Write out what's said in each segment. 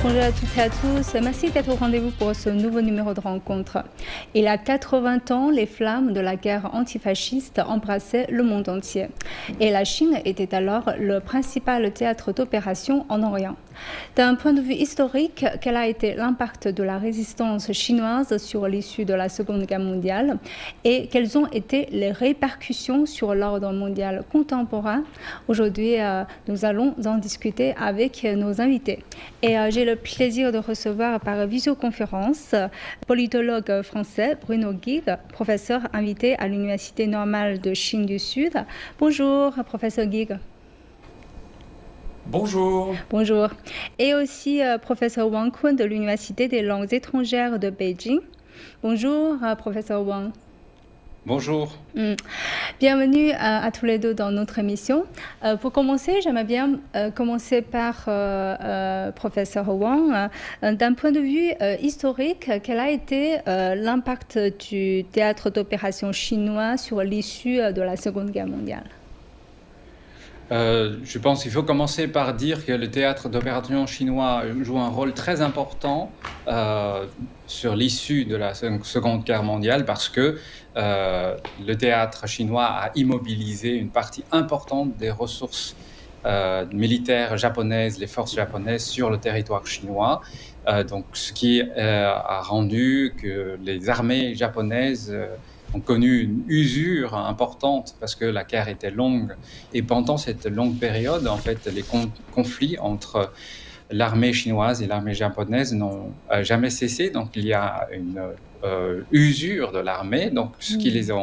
Bonjour à toutes et à tous, merci d'être au rendez-vous pour ce nouveau numéro de rencontre. Il y a 80 ans, les flammes de la guerre antifasciste embrassaient le monde entier. Et la Chine était alors le principal théâtre d'opération en Orient. D'un point de vue historique, quel a été l'impact de la résistance chinoise sur l'issue de la Seconde Guerre mondiale et quelles ont été les répercussions sur l'ordre mondial contemporain? Aujourd'hui, nous allons en discuter avec nos invités. Et j'ai le plaisir de recevoir par visioconférence politologue français Bruno Guigues, professeur invité à l'Université normale de Chine du Sud. Bonjour, professeur Guigues. Bonjour. Bonjour. Et aussi professeur Wang Kun de l'Université des langues étrangères de Beijing. Bonjour, professeur Wang. Bonjour. Bienvenue à tous les deux dans notre émission. Pour commencer, j'aimerais bien commencer par professeur Wang. D'un point de vue historique, quel a été l'impact du théâtre d'opération chinois sur l'issue de la Seconde Guerre mondiale? Je pense qu'il faut commencer par dire que le théâtre d'opération chinois joue un rôle très important sur l'issue de la Seconde Guerre mondiale parce que le théâtre chinois a immobilisé une partie importante des ressources militaires japonaises, les forces japonaises sur le territoire chinois. Donc, ce qui a rendu que les armées japonaises ont connu une usure importante parce que la guerre était longue. Et pendant cette longue période, en fait, les conflits entre l'armée chinoise et l'armée japonaise n'ont jamais cessé. Donc, il y a une usure de l'armée, donc ce qui les a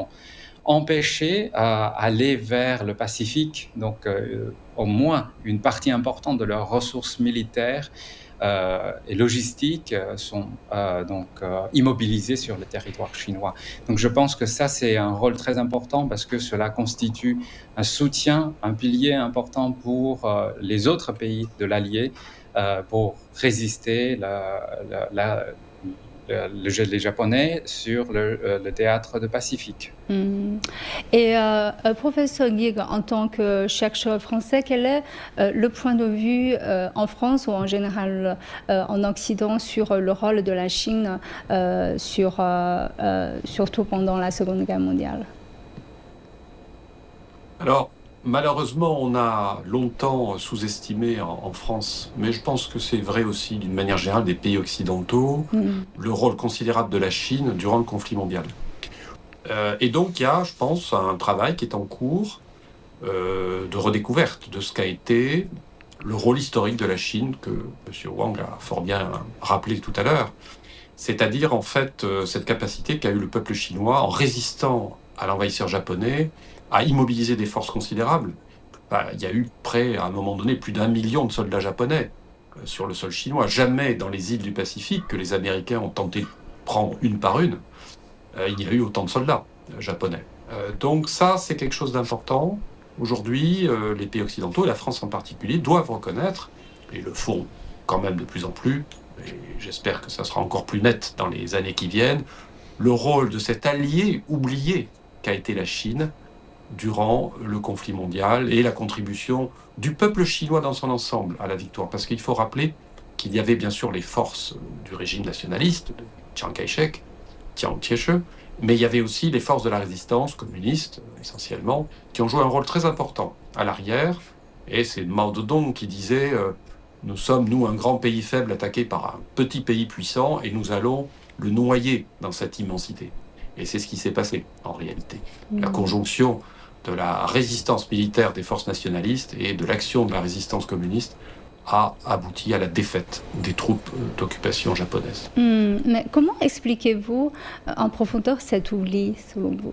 empêchés à aller vers le Pacifique. Donc, au moins une partie importante de leurs ressources militaires et logistiques sont immobilisés sur le territoire chinois. Donc je pense que ça, c'est un rôle très important parce que cela constitue un soutien, un pilier important pour les autres pays de l'Allié pour résister les Japonais sur le théâtre du Pacifique. Et professeur Guigues, en tant que chercheur français, quel est le point de vue en France ou en général en Occident sur le rôle de la Chine, surtout pendant la Seconde Guerre mondiale? Alors, malheureusement, on a longtemps sous-estimé en France, mais je pense que c'est vrai aussi d'une manière générale des pays occidentaux, le rôle considérable de la Chine durant le conflit mondial. Et donc, il y a, je pense, un travail qui est en cours de redécouverte de ce qu'a été le rôle historique de la Chine, que M. Wang a fort bien rappelé tout à l'heure. C'est-à-dire, en fait, cette capacité qu'a eu le peuple chinois en résistant à l'envahisseur japonais, à immobiliser des forces considérables. Il y a eu près, à un moment donné, plus d'1 million de soldats japonais sur le sol chinois. Jamais dans les îles du Pacifique, que les Américains ont tenté de prendre une par une, il y a eu autant de soldats japonais. Donc ça, c'est quelque chose d'important. Aujourd'hui, les pays occidentaux, et la France en particulier, doivent reconnaître, et le font quand même de plus en plus, et j'espère que ça sera encore plus net dans les années qui viennent, le rôle de cet allié oublié qu'a été la Chine durant le conflit mondial et la contribution du peuple chinois dans son ensemble à la victoire. Parce qu'il faut rappeler qu'il y avait bien sûr les forces du régime nationaliste de Chiang Kai-shek, Chiang Kai-shek, mais il y avait aussi les forces de la résistance communiste, essentiellement, qui ont joué un rôle très important à l'arrière. Et c'est Mao Zedong qui disait nous sommes, nous, un grand pays faible attaqué par un petit pays puissant et nous allons le noyer dans cette immensité. Et c'est ce qui s'est passé, en réalité. La conjonction de la résistance militaire des forces nationalistes et de l'action de la résistance communiste a abouti à la défaite des troupes d'occupation japonaises. Mais comment expliquez-vous en profondeur cet oubli, selon vous?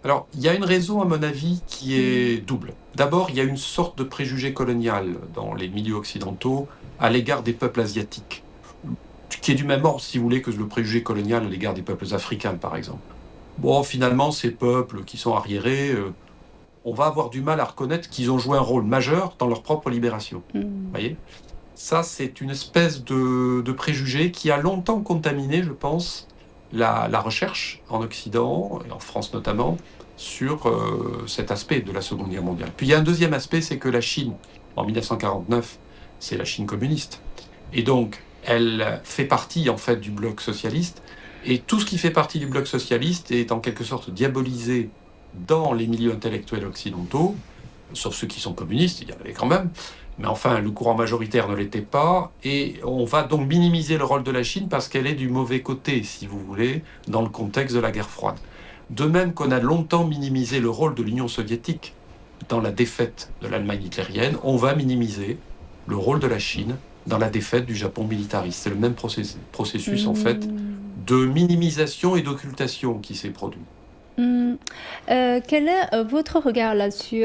Alors, il y a une raison, à mon avis, qui est double. D'abord, il y a une sorte de préjugé colonial dans les milieux occidentaux à l'égard des peuples asiatiques, qui est du même ordre, si vous voulez, que le préjugé colonial à l'égard des peuples africains, par exemple. Bon, finalement, ces peuples qui sont arriérés, on va avoir du mal à reconnaître qu'ils ont joué un rôle majeur dans leur propre libération. Vous voyez ? Ça, c'est une espèce de préjugé qui a longtemps contaminé, je pense, la recherche en Occident, et en France notamment, sur cet aspect de la Seconde Guerre mondiale. Puis il y a un deuxième aspect, c'est que la Chine, en 1949, c'est la Chine communiste. Et donc, elle fait partie en fait du bloc socialiste, et tout ce qui fait partie du bloc socialiste est en quelque sorte diabolisé dans les milieux intellectuels occidentaux, sauf ceux qui sont communistes, il y en avait quand même, mais enfin le courant majoritaire ne l'était pas, et on va donc minimiser le rôle de la Chine parce qu'elle est du mauvais côté, si vous voulez, dans le contexte de la guerre froide. De même qu'on a longtemps minimisé le rôle de l'Union soviétique dans la défaite de l'Allemagne hitlérienne, on va minimiser le rôle de la Chine dans la défaite du Japon militariste. C'est le même processus en fait de minimisation et d'occultation qui s'est produit. Quel est votre regard là-dessus,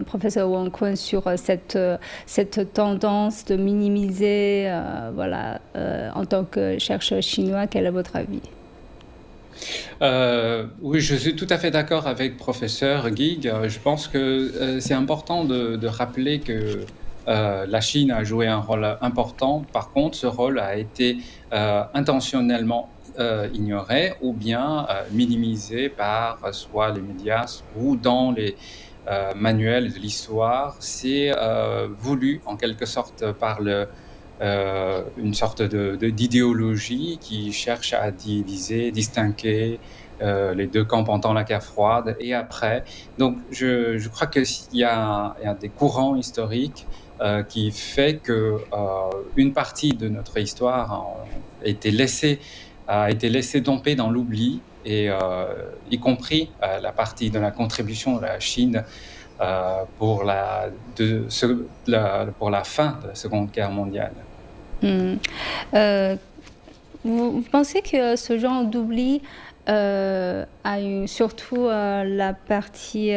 professeur Wang Kun, sur cette tendance de minimiser, voilà, en tant que chercheur chinois, quel est votre avis? Oui, je suis tout à fait d'accord avec professeur Guig. Je pense que c'est important de rappeler que la Chine a joué un rôle important. Par contre, ce rôle a été intentionnellement ignoré ou bien minimisé par soit les médias ou dans les manuels de l'histoire. C'est voulu en quelque sorte par une sorte d'idéologie qui cherche à diviser, distinguer les deux camps pendant la guerre froide et après. Donc je crois qu'il y a des courants historiques qui fait que une partie de notre histoire a été laissée tomber dans l'oubli, et y compris la partie de la contribution de la Chine pour la fin de la Seconde Guerre mondiale. Vous pensez que ce genre d'oubli a surtout la partie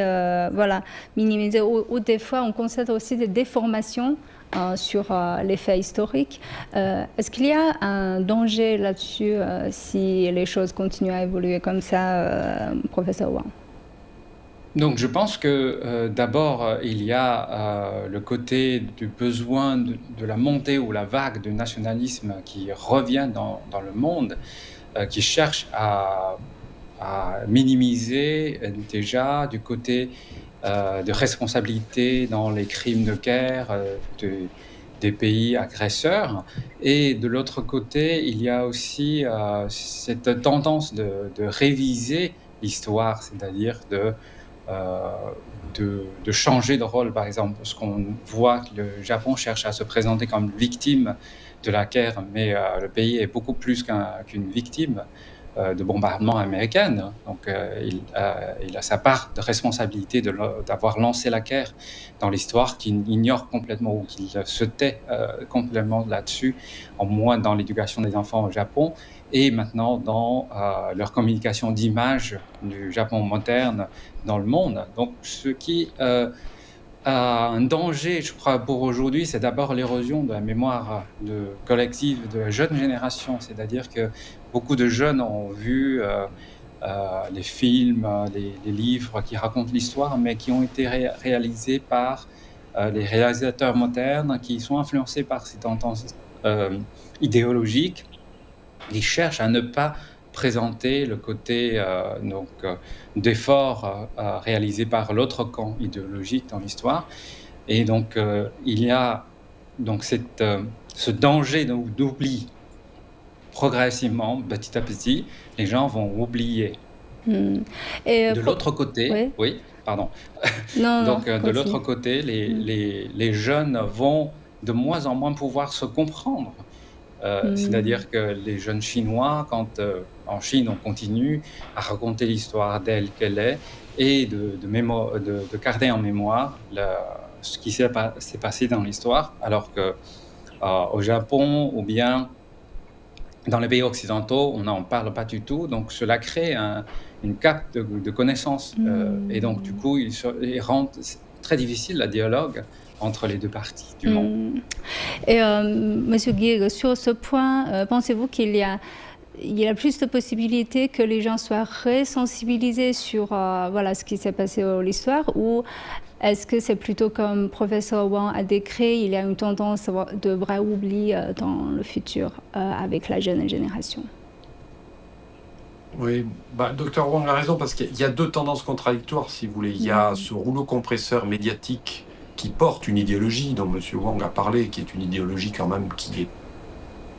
voilà, minimisée, ou des fois on constate aussi des déformations sur les faits historiques. Est-ce qu'il y a un danger là-dessus si les choses continuent à évoluer comme ça, professeur Wang? Donc je pense que d'abord il y a le côté du besoin de la montée ou la vague de nationalisme qui revient dans le monde, qui cherche à minimiser déjà du côté de responsabilité dans les crimes de guerre des pays agresseurs. Et de l'autre côté, il y a aussi cette tendance de réviser l'histoire, c'est-à-dire de changer de rôle, par exemple, parce qu'on voit que le Japon cherche à se présenter comme victime de la guerre, mais le pays est beaucoup plus qu'une victime de bombardement américain. Donc il a sa part de responsabilité d'avoir lancé la guerre dans l'histoire, qu'il ignore complètement ou qu'il se tait complètement là-dessus, au moins dans l'éducation des enfants au Japon, et maintenant dans leur communication d'image du Japon moderne dans le monde. Donc ce qui a un danger, je crois, pour aujourd'hui, c'est d'abord l'érosion de la mémoire collective de la jeune génération. C'est-à-dire que beaucoup de jeunes ont vu les films, les livres qui racontent l'histoire, mais qui ont été réalisés par les réalisateurs modernes qui sont influencés par ces tendances idéologiques. Ils cherchent à ne pas présenter le côté d'effort réalisé par l'autre camp idéologique dans l'histoire. Et donc, il y a donc ce danger d'oubli. Progressivement, petit à petit, les gens vont oublier. Et de l'autre côté, oui, pardon. Non, donc, non, de l'autre côté, les jeunes vont de moins en moins pouvoir se comprendre. C'est-à-dire que les jeunes Chinois, quand en Chine on continue à raconter l'histoire telle qu'elle est et de garder en mémoire ce qui s'est passé dans l'histoire, alors que au Japon ou bien dans les pays occidentaux, on n'en parle pas du tout. Donc cela crée une cape de connaissances et donc du coup il rend très difficile le dialogue entre les deux parties du monde. Et Monsieur Guig, sur ce point, pensez-vous qu'il y a plus de possibilités que les gens soient resensibilisés sur voilà, ce qui s'est passé dans l'histoire, ou est-ce que c'est plutôt comme professeur Wang a décrit, il y a une tendance de vrai oubli dans le futur avec la jeune génération? Oui, Dr Wang a raison, parce qu'il y a deux tendances contradictoires, si vous voulez. Il y a ce rouleau compresseur médiatique qui porte une idéologie dont M. Wang a parlé, qui est une idéologie quand même qui est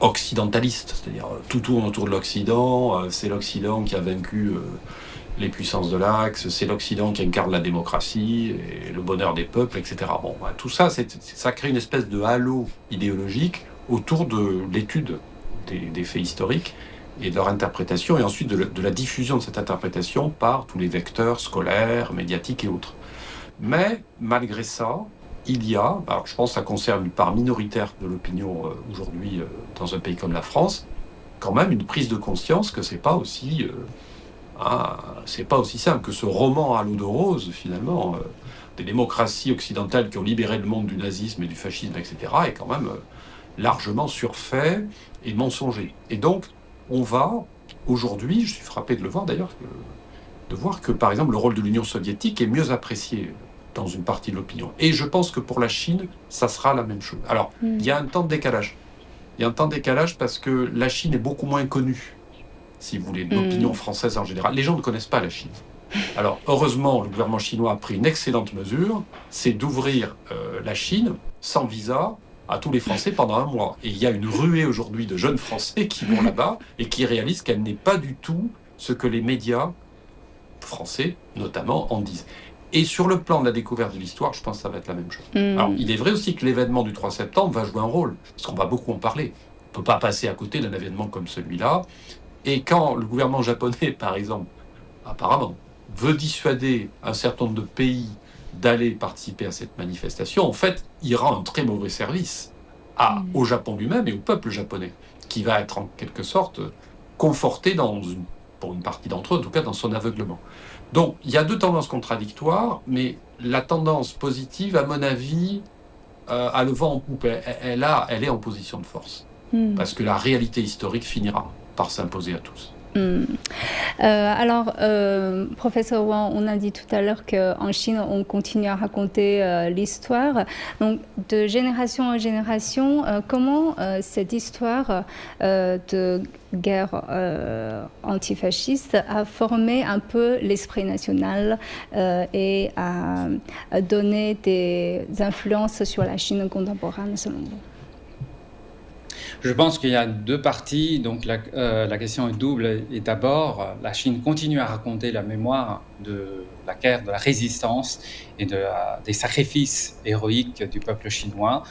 occidentaliste, c'est-à-dire tout tourne autour de l'Occident, c'est l'Occident qui a vaincu les puissances de l'Axe, c'est l'Occident qui incarne la démocratie et le bonheur des peuples, etc. Bon, tout ça, ça crée une espèce de halo idéologique autour de l'étude des faits historiques et de leur interprétation, et ensuite de la diffusion de cette interprétation par tous les vecteurs scolaires, médiatiques et autres. Mais malgré ça, il y a, alors je pense que ça concerne une part minoritaire de l'opinion aujourd'hui dans un pays comme la France, quand même une prise de conscience que c'est pas aussi simple que ce roman à l'eau de rose, finalement, des démocraties occidentales qui ont libéré le monde du nazisme et du fascisme, etc., est quand même largement surfait et mensonger. Et donc, on va, aujourd'hui, je suis frappé de le voir d'ailleurs, de voir que, par exemple, le rôle de l'Union soviétique est mieux apprécié dans une partie de l'opinion. Et je pense que pour la Chine, ça sera la même chose. Alors, il y a un temps de décalage. Il y a un temps de décalage parce que la Chine est beaucoup moins connue, si vous voulez, de l'opinion française en général. Les gens ne connaissent pas la Chine. Alors, heureusement, le gouvernement chinois a pris une excellente mesure, c'est d'ouvrir la Chine sans visa à tous les Français pendant un mois. Et il y a une ruée aujourd'hui de jeunes Français qui vont là-bas et qui réalisent qu'elle n'est pas du tout ce que les médias français, notamment, en disent. Et sur le plan de la découverte de l'histoire, je pense que ça va être la même chose. Alors, il est vrai aussi que l'événement du 3 septembre va jouer un rôle, parce qu'on va beaucoup en parler. On ne peut pas passer à côté d'un événement comme celui-là. Et quand le gouvernement japonais, par exemple, apparemment, veut dissuader un certain nombre de pays d'aller participer à cette manifestation, en fait, il rend un très mauvais service au Japon lui-même et au peuple japonais, qui va être en quelque sorte conforté pour une partie d'entre eux, en tout cas dans son aveuglement. Donc, il y a deux tendances contradictoires, mais la tendance positive, à mon avis, a le vent en poupe. Elle est en position de force. Parce que la réalité historique finira par s'imposer à tous. Alors, professeur Wang, on a dit tout à l'heure qu'en Chine, on continue à raconter l'histoire. Donc, de génération en génération, comment cette histoire de guerre antifasciste a formé un peu l'esprit national et a donné des influences sur la Chine contemporaine, selon vous? Je pense qu'il y a deux parties, donc la question est double. Et d'abord, la Chine continue à raconter la mémoire de la guerre, de la résistance et des sacrifices héroïques du peuple chinois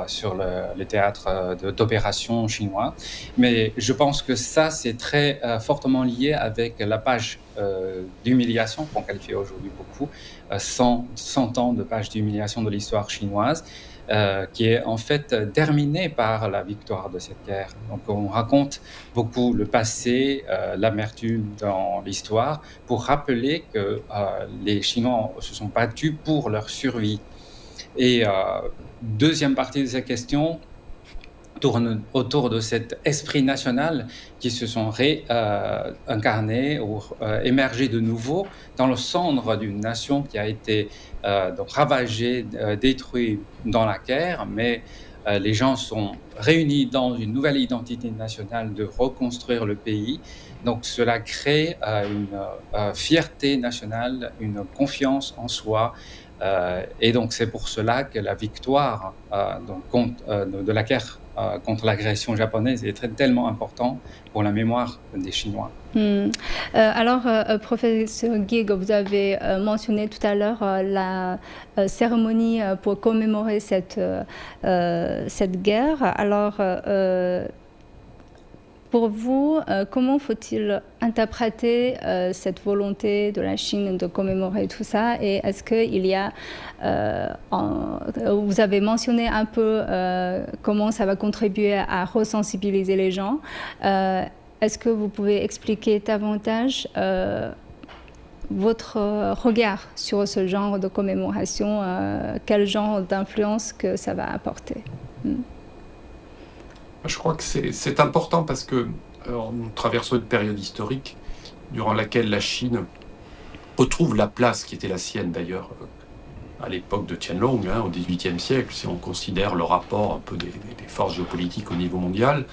sur le théâtre d'opération chinois. Mais je pense que ça, c'est très fortement lié avec la page d'humiliation qu'on qualifie aujourd'hui beaucoup, 100 ans de page d'humiliation de l'histoire chinoise. Qui est en fait terminée par la victoire de cette guerre. Donc on raconte beaucoup le passé, l'amertume dans l'histoire, pour rappeler que les Chinois se sont battus pour leur survie. Et deuxième partie de cette question tourne autour de cet esprit national qui se sont réincarnés ou émergés de nouveau dans le cendre d'une nation qui a été donc ravagée, détruite dans la guerre, mais les gens sont réunis dans une nouvelle identité nationale de reconstruire le pays. Donc cela crée une fierté nationale, une confiance en soi. Et donc c'est pour cela que la victoire de la guerre contre l'agression japonaise est tellement important pour la mémoire des Chinois. Alors, professeur Gig, vous avez mentionné tout à l'heure la cérémonie pour commémorer cette guerre. Alors, pour vous, comment faut-il interpréter cette volonté de la Chine de commémorer tout ça? Et est-ce qu'il y a, vous avez mentionné un peu comment ça va contribuer à resensibiliser les gens. Est-ce que vous pouvez expliquer davantage votre regard sur ce genre de commémoration, quel genre d'influence que ça va apporter? Je crois que c'est important parce que nous traversons une période historique durant laquelle la Chine retrouve la place qui était la sienne d'ailleurs à l'époque de Qianlong, au XVIIIe siècle, si on considère le rapport un peu des forces géopolitiques au niveau mondial.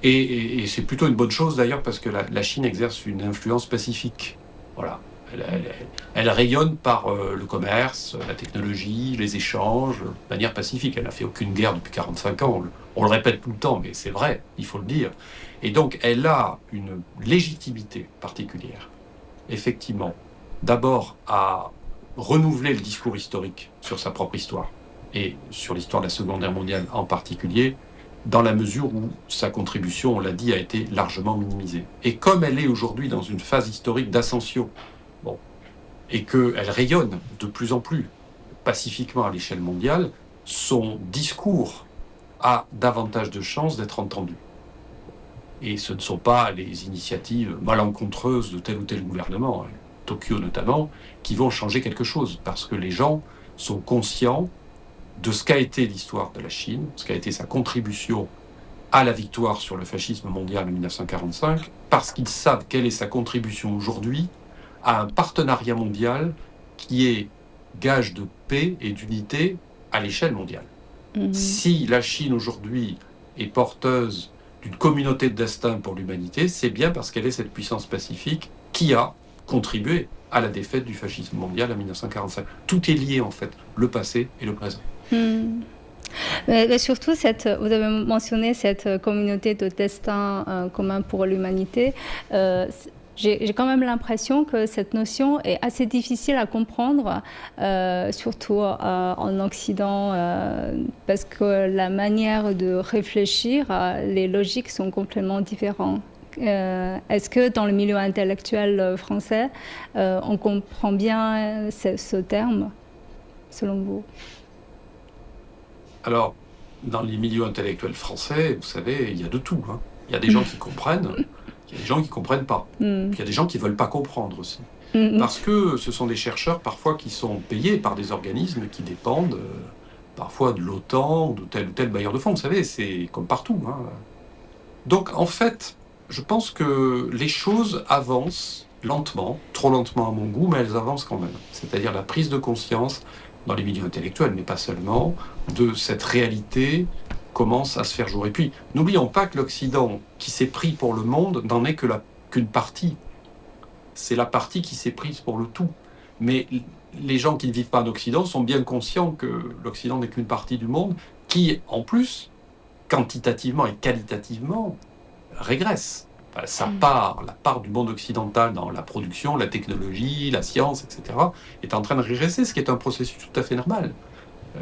Et c'est plutôt une bonne chose d'ailleurs parce que la Chine exerce une influence pacifique. Voilà. Elle rayonne par le commerce, la technologie, les échanges, de manière pacifique. Elle n'a fait aucune guerre depuis 45 ans. On le répète tout le temps, mais c'est vrai, il faut le dire. Et donc, elle a une légitimité particulière, effectivement. D'abord, à renouveler le discours historique sur sa propre histoire, et sur l'histoire de la Seconde Guerre mondiale en particulier, dans la mesure où sa contribution, on l'a dit, a été largement minimisée. Et comme elle est aujourd'hui dans une phase historique d'ascension, bon, et qu'elle rayonne de plus en plus pacifiquement à l'échelle mondiale, son discours a davantage de chances d'être entendu. Et ce ne sont pas les initiatives malencontreuses de tel ou tel gouvernement, Tokyo notamment, qui vont changer quelque chose, parce que les gens sont conscients de ce qu'a été l'histoire de la Chine, ce qu'a été sa contribution à la victoire sur le fascisme mondial en 1945, parce qu'ils savent quelle est sa contribution aujourd'hui à un partenariat mondial qui est gage de paix et d'unité à l'échelle mondiale. Si la Chine aujourd'hui est porteuse d'une communauté de destin pour l'humanité, c'est bien parce qu'elle est cette puissance pacifique qui a contribué à la défaite du fascisme mondial en 1945. Tout est lié en fait, le passé et le présent. Mais surtout, vous avez mentionné cette communauté de destin commun pour l'humanité. J'ai quand même l'impression que cette notion est assez difficile à comprendre, surtout en Occident, parce que la manière de réfléchir, les logiques sont complètement différentes. Est-ce que dans le milieu intellectuel français, on comprend bien ce terme, selon vous? Alors, dans les milieux intellectuels français, vous savez, il y a de tout. Il y a des gens qui comprennent, il y a des gens qui ne comprennent pas. Puis il y a des gens qui ne veulent pas comprendre aussi. Parce que ce sont des chercheurs parfois qui sont payés par des organismes qui dépendent parfois de l'OTAN ou de tel bailleur de fonds. Vous savez, c'est comme partout. Donc en fait, je pense que les choses avancent lentement, trop lentement à mon goût, mais elles avancent quand même. C'est-à-dire la prise de conscience dans les milieux intellectuels, mais pas seulement, de cette réalité commence à se faire jour. Et puis, n'oublions pas que l'Occident, qui s'est pris pour le monde, n'en est qu'une partie. C'est la partie qui s'est prise pour le tout. Mais les gens qui ne vivent pas en Occident sont bien conscients que l'Occident n'est qu'une partie du monde, qui, en plus, quantitativement et qualitativement, régresse. Sa part, la part du monde occidental dans la production, la technologie, la science, etc., est en train de régresser, ce qui est un processus tout à fait normal.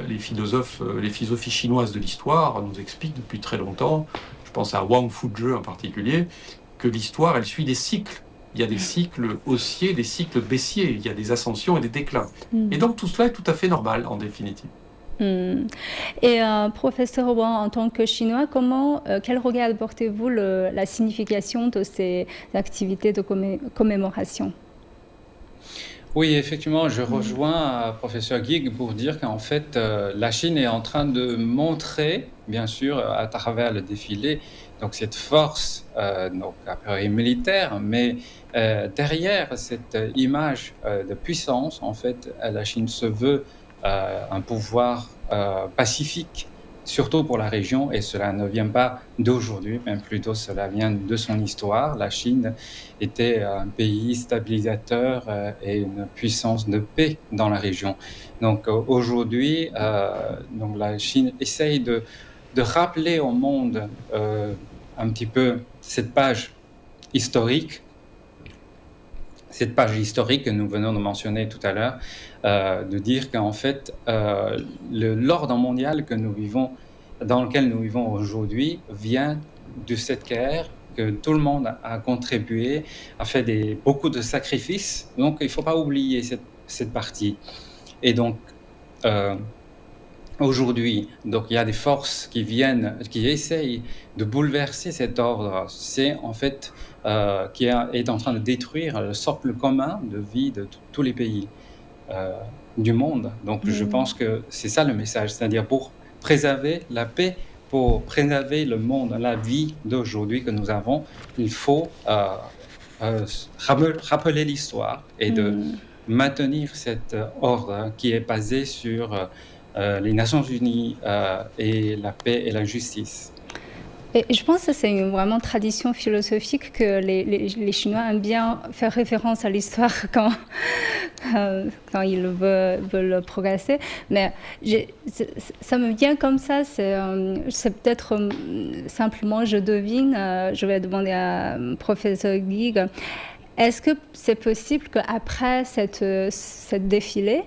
Les philosophies chinoises de l'histoire nous expliquent depuis très longtemps, je pense à Wang Fuzhe en particulier, que l'histoire, elle suit des cycles. Il y a des cycles haussiers, des cycles baissiers, il y a des ascensions et des déclins. Et donc tout cela est tout à fait normal, en définitive. Et professeur Wang, en tant que Chinois, quel regard portez-vous la signification de ces activités de commémoration? Oui, effectivement, je rejoins professeur Gig pour dire qu'en fait, la Chine est en train de montrer, bien sûr, à travers le défilé, donc cette force, donc appareil militaire, mais derrière cette image de puissance, en fait, la Chine se veut un pouvoir pacifique, surtout pour la région, et cela ne vient pas d'aujourd'hui, mais plutôt cela vient de son histoire. La Chine était un pays stabilisateur et une puissance de paix dans la région. Donc aujourd'hui, donc la Chine essaye de rappeler au monde un petit peu cette page historique que nous venons de mentionner tout à l'heure, de dire qu'en fait, l'ordre mondial dans lequel nous vivons aujourd'hui vient de cette guerre, que tout le monde a contribué, a fait beaucoup de sacrifices. Donc, il ne faut pas oublier cette partie. Et donc, aujourd'hui, donc, il y a des forces qui essayent de bouleverser cet ordre. C'est en fait qui est en train de détruire le socle commun de vie de tous les pays du monde. Donc je pense que c'est ça le message, c'est-à-dire pour préserver la paix, pour préserver le monde, la vie d'aujourd'hui que nous avons, il faut rappeler l'histoire et de maintenir cet ordre qui est basé sur les Nations Unies et la paix et la justice. Et je pense que c'est une vraiment tradition philosophique que les Chinois aiment bien faire référence à l'histoire quand ils veulent progresser. Mais ça me vient comme ça, c'est peut-être simplement, je devine, je vais demander à professeur Gig, est-ce que c'est possible qu'après cette défilé,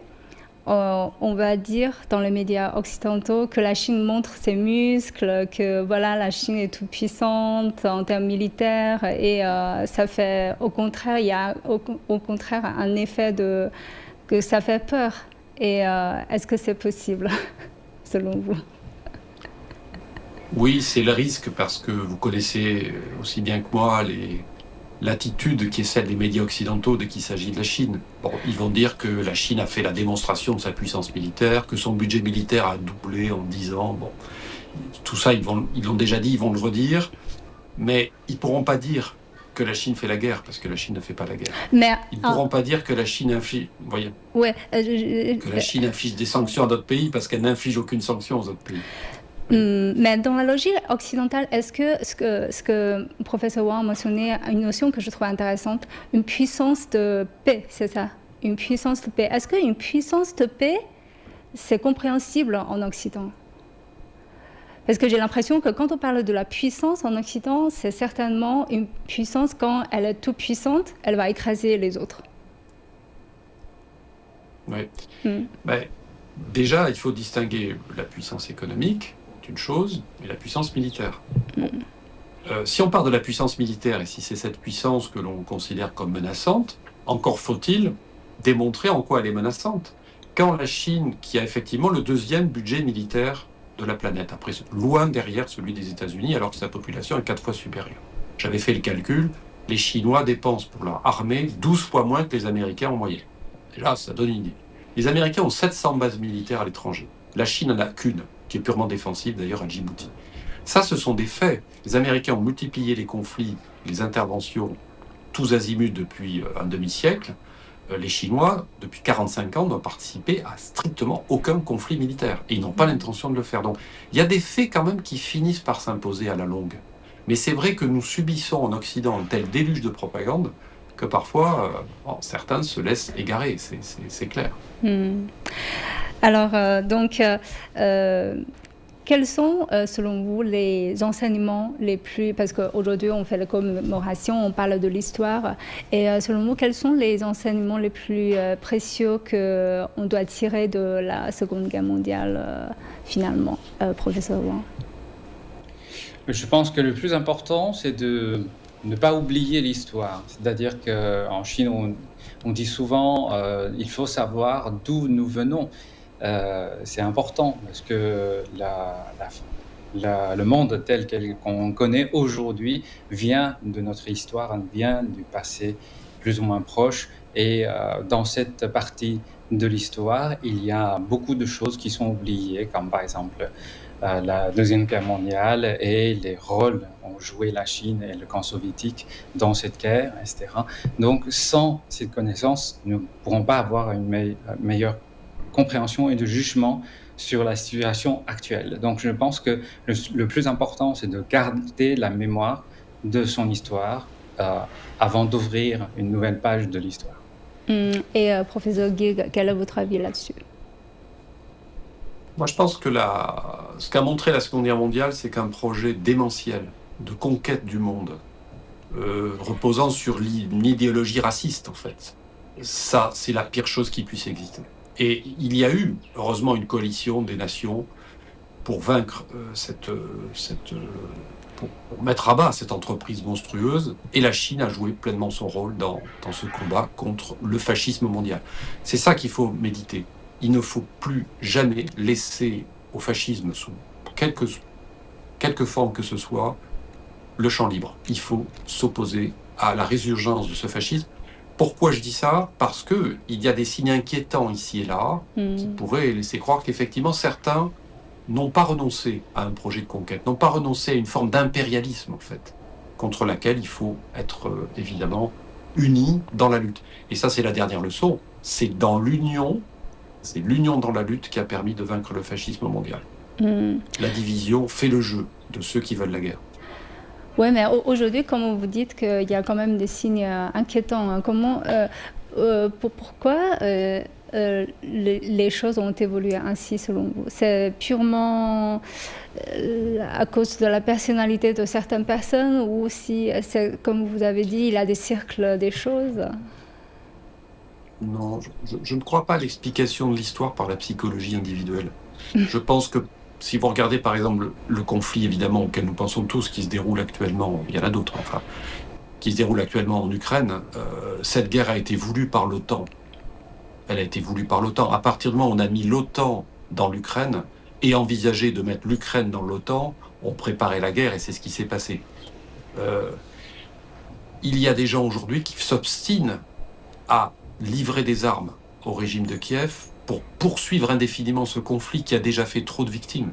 on va dire dans les médias occidentaux que la Chine montre ses muscles, que voilà, la Chine est toute puissante en termes militaires et ça fait, au contraire, il y a au contraire un effet que ça fait peur. Et est-ce que c'est possible, selon vous? Oui, c'est le risque parce que vous connaissez aussi bien que moi l'attitude qui est celle des médias occidentaux dès qu'il s'agit de la Chine. Bon, ils vont dire que la Chine a fait la démonstration de sa puissance militaire, que son budget militaire a doublé en 10 ans. Bon, tout ça, ils l'ont déjà dit, ils vont le redire, mais ils ne pourront pas dire que la Chine fait la guerre, parce que la Chine ne fait pas la guerre. Mais, ils ne pourront pas dire que la Chine inflige, voyez, que la Chine inflige des sanctions à d'autres pays, parce qu'elle n'inflige aucune sanction aux autres pays. Mais dans la logique occidentale, est-ce que ce que le professeur Wang a mentionné, une notion que je trouve intéressante, une puissance de paix, c'est ça? Une puissance de paix. Est-ce qu'une puissance de paix, c'est compréhensible en Occident? Parce que j'ai l'impression que quand on parle de la puissance en Occident, c'est certainement une puissance, quand elle est toute puissante, elle va écraser les autres. Oui. Mais déjà, il faut distinguer la puissance économique, une chose, mais la puissance militaire. Bon. Si on part de la puissance militaire, et si c'est cette puissance que l'on considère comme menaçante, encore faut-il démontrer en quoi elle est menaçante. Quand la Chine, qui a effectivement le deuxième budget militaire de la planète, après loin derrière celui des États-Unis, alors que sa population est 4 fois supérieure. J'avais fait le calcul, les Chinois dépensent pour leur armée 12 fois moins que les Américains en moyenne. Et là, ça donne une idée. Les Américains ont 700 bases militaires à l'étranger. La Chine n'en a qu'une, qui est purement défensive d'ailleurs à Djibouti. Ça, ce sont des faits. Les Américains ont multiplié les conflits, les interventions, tous azimuts depuis un demi-siècle. Les Chinois, depuis 45 ans, n'ont participé à strictement aucun conflit militaire. Et ils n'ont pas l'intention de le faire. Donc, il y a des faits quand même qui finissent par s'imposer à la longue. Mais c'est vrai que nous subissons en Occident un tel déluge de propagande que parfois, certains se laissent égarer, c'est clair. Alors, quels sont, selon vous, les enseignements les plus... Parce qu'aujourd'hui, on fait la commémoration, on parle de l'histoire. Et selon vous, quels sont les enseignements les plus précieux qu'on doit tirer de la Seconde Guerre mondiale, finalement, professeur Wang? Je pense que le plus important, c'est de ne pas oublier l'histoire. C'est-à-dire qu'en Chine, on dit souvent il faut savoir d'où nous venons. C'est important parce que le monde tel qu'on connaît aujourd'hui vient de notre histoire, vient du passé plus ou moins proche. Et dans cette partie de l'histoire, il y a beaucoup de choses qui sont oubliées, comme par exemple la Deuxième Guerre mondiale et les rôles qu'ont joué la Chine et le camp soviétique dans cette guerre, etc. Donc, sans cette connaissance, nous ne pourrons pas avoir une meilleure compréhension et de jugement sur la situation actuelle. Donc, je pense que le plus important, c'est de garder la mémoire de son histoire avant d'ouvrir une nouvelle page de l'histoire. Et professeur Gig, quel est votre avis là-dessus? Moi, je pense que ce qu'a montré la Seconde Guerre mondiale, c'est qu'un projet démentiel de conquête du monde, reposant sur une idéologie raciste, en fait, ça, c'est la pire chose qui puisse exister. Et il y a eu, heureusement, une coalition des nations pour vaincre pour mettre à bas cette entreprise monstrueuse, et la Chine a joué pleinement son rôle dans ce combat contre le fascisme mondial. C'est ça qu'il faut méditer. Il ne faut plus jamais laisser au fascisme, sous quelque forme que ce soit, le champ libre. Il faut s'opposer à la résurgence de ce fascisme. Pourquoi je dis ça? Parce qu'il y a des signes inquiétants ici et là qui pourraient laisser croire qu'effectivement certains n'ont pas renoncé à un projet de conquête, n'ont pas renoncé à une forme d'impérialisme en fait, contre laquelle il faut être évidemment unis dans la lutte. Et ça, c'est la dernière leçon. C'est l'union dans la lutte qui a permis de vaincre le fascisme mondial. La division fait le jeu de ceux qui veulent la guerre. Oui, mais aujourd'hui, comme vous dites qu'il y a quand même des signes inquiétants, hein, pourquoi les choses ont évolué ainsi selon vous? C'est purement à cause de la personnalité de certaines personnes ou si, comme vous avez dit, il y a des cercles des choses? Non, je ne crois pas à l'explication de l'histoire par la psychologie individuelle. Je pense que si vous regardez par exemple le conflit évidemment auquel nous pensons tous qui se déroule actuellement, il y en a d'autres enfin, qui se déroule actuellement en Ukraine, cette guerre a été voulue par l'OTAN. Elle a été voulue par l'OTAN. À partir du moment où on a mis l'OTAN dans l'Ukraine et envisagé de mettre l'Ukraine dans l'OTAN, on préparait la guerre et c'est ce qui s'est passé. Il y a des gens aujourd'hui qui s'obstinent à livrer des armes au régime de Kiev pour poursuivre indéfiniment ce conflit qui a déjà fait trop de victimes.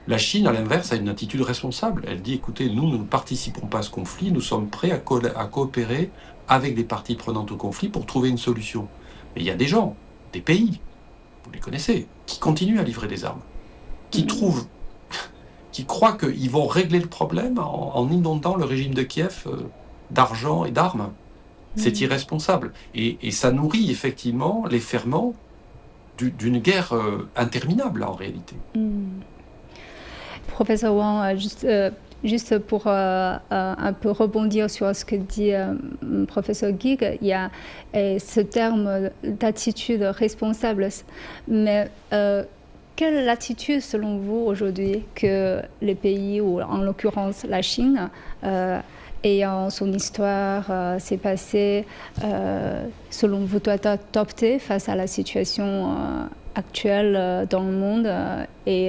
La Chine, à l'inverse, a une attitude responsable. Elle dit, écoutez, nous ne participerons pas à ce conflit, nous sommes prêts à coopérer avec des parties prenantes au conflit pour trouver une solution. Mais il y a des gens, des pays, vous les connaissez, qui continuent à livrer des armes, qui croient qu'ils vont régler le problème en inondant le régime de Kiev d'argent et d'armes. C'est irresponsable. Et ça nourrit effectivement les ferments d'une guerre interminable en réalité. Professeur Wang, juste pour un peu rebondir sur ce que dit professeur Gig, il y a ce terme d'attitude responsable. Mais quelle attitude, selon vous, aujourd'hui, que les pays, ou en l'occurrence la Chine, ayant son histoire, ses passés, selon vous, doit adopter face à la situation actuelle dans le monde? Et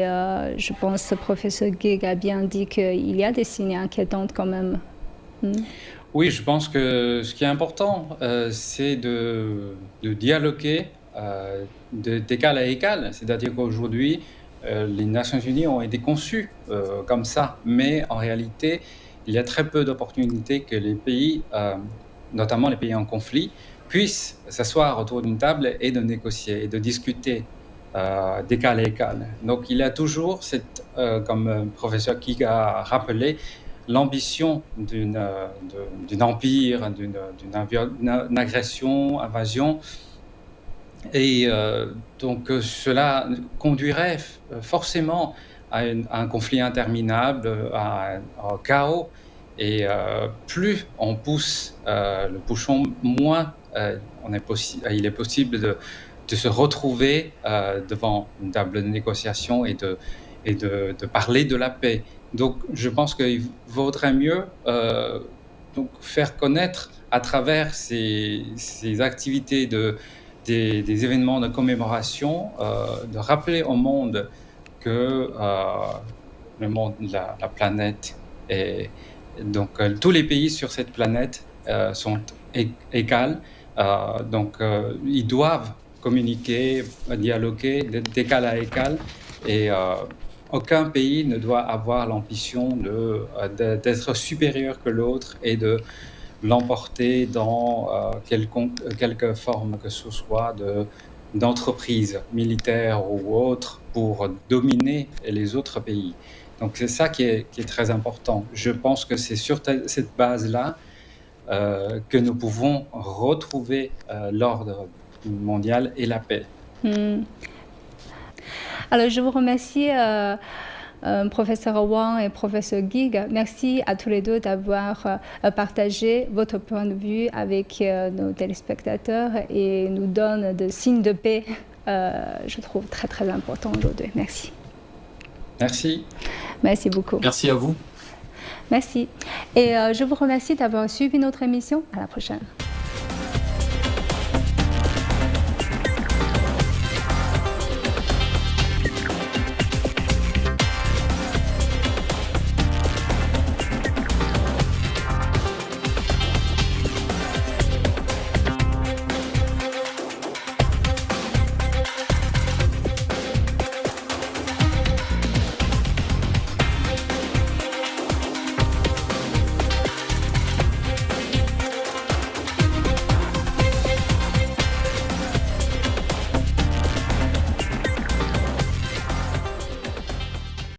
je pense que le professeur Gig a bien dit qu'il y a des signes inquiétants quand même. Oui, je pense que ce qui est important, c'est de dialoguer d'égal à égal. C'est-à-dire qu'aujourd'hui, les Nations Unies ont été conçues comme ça, mais en réalité, il y a très peu d'opportunités que les pays, notamment les pays en conflit, puissent s'asseoir autour d'une table et de négocier et de discuter d'égal à égal. Donc il y a toujours, comme le professeur Gig a rappelé, l'ambition d'un empire, d'une agression, invasion. Et donc cela conduirait forcément à un conflit interminable, à un chaos. Et plus on pousse le bouchon, moins il est possible de se retrouver devant une table de négociation et de parler de la paix. Donc je pense qu'il vaudrait mieux donc faire connaître à travers ces activités des événements de commémoration, de rappeler au monde que le monde, la planète, et donc tous les pays sur cette planète sont égaux. Donc ils doivent communiquer, dialoguer d'égal à égal, et aucun pays ne doit avoir l'ambition d'être supérieur que l'autre et de l'emporter dans quelque forme que ce soit d'entreprise militaire ou autre pour dominer les autres pays. Donc c'est ça qui est très important. Je pense que c'est sur cette base-là que nous pouvons retrouver l'ordre mondial et la paix. Alors je vous remercie professeur Wang et professeur Gig. Merci à tous les deux d'avoir partagé votre point de vue avec nos téléspectateurs et nous donne des signes de paix, je trouve très très important aujourd'hui. Merci. Merci. Merci beaucoup. Merci à vous. Merci. Et je vous remercie d'avoir suivi notre émission. À la prochaine.